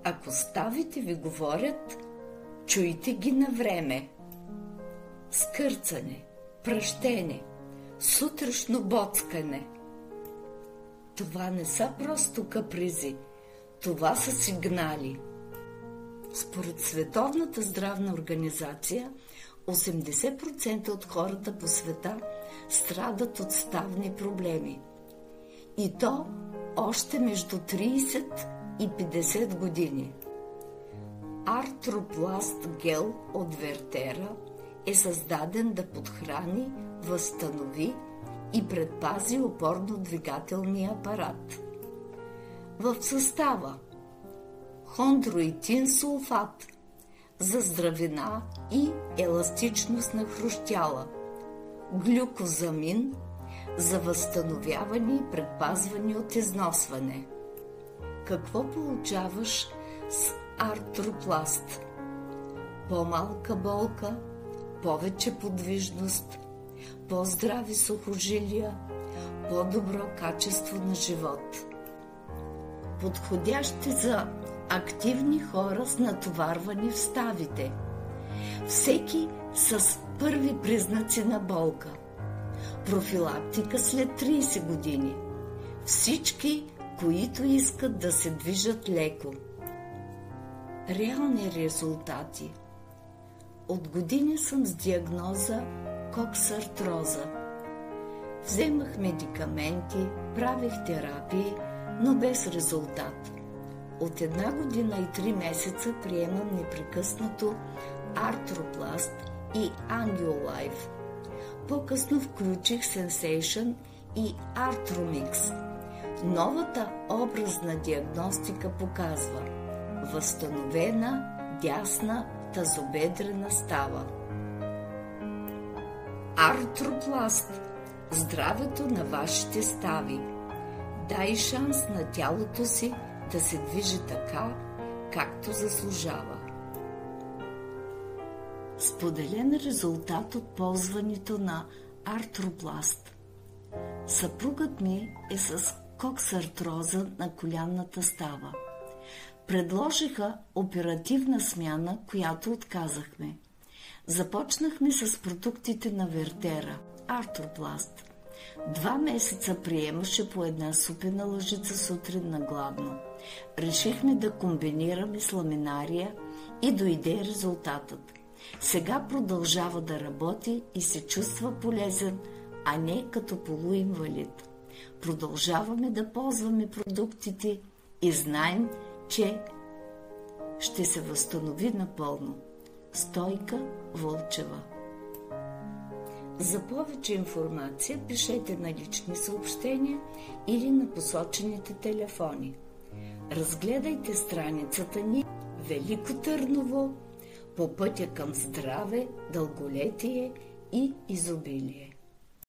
Ако ставите ви говорят, чуйте ги на време. Скърцане, пръщене, сутрешно боцкане. Това не са просто капризи, това са сигнали. Според Световната здравна организация, 80% от хората по света страдат от ставни проблеми. И то още между 30 и 50 години. Артропласт гел от Вертера е създаден да подхрани, възстанови и предпази опорно-двигателния апарат. В състава хондроитин сулфат за здравина и еластичност на хрущяла, глюкозамин за възстановяване и предпазване от износване. Какво получаваш с артропласт? По-малка болка, повече подвижност, по-здрави сухожилия, по-добро качество на живот. Подходящи за активни хора с натоварване в ставите. Всеки с първи признаци на болка. Профилактика след 30 години. Всички, които искат да се движат леко. Реални резултати. От години съм с диагноза коксартроза. Вземах медикаменти, правих терапии, но без резултат. От 1 година и 3 месеца приемам непрекъснато Артропласт и Ангиолайф. По-късно включих Сенсейшън и Артромикс. Новата образна диагностика показва възстановена дясна тазобедрена става. Артропласт – здравето на вашите стави. Дай шанс на тялото си да се движи така, както заслужава. Споделен резултат от ползването на Артропласт. Съпругът ми е с коксартроза на колянната става. Предложиха оперативна смяна, която отказахме. Започнахме с продуктите на Вертера, Артропласт. 2 месеца приемаше по една супена лъжица сутрин на гладно. Решихме да комбинираме с ламинария и дойде резултатът. Сега продължава да работи и се чувства полезен, а не като полуинвалид. Продължаваме да ползваме продуктите и знаем, че ще се възстанови напълно. Стойка Вълчева. За повече информация пишете на лични съобщения или на посочените телефони. Разгледайте страницата ни Велико Търново по пътя към здраве, дълголетие и изобилие.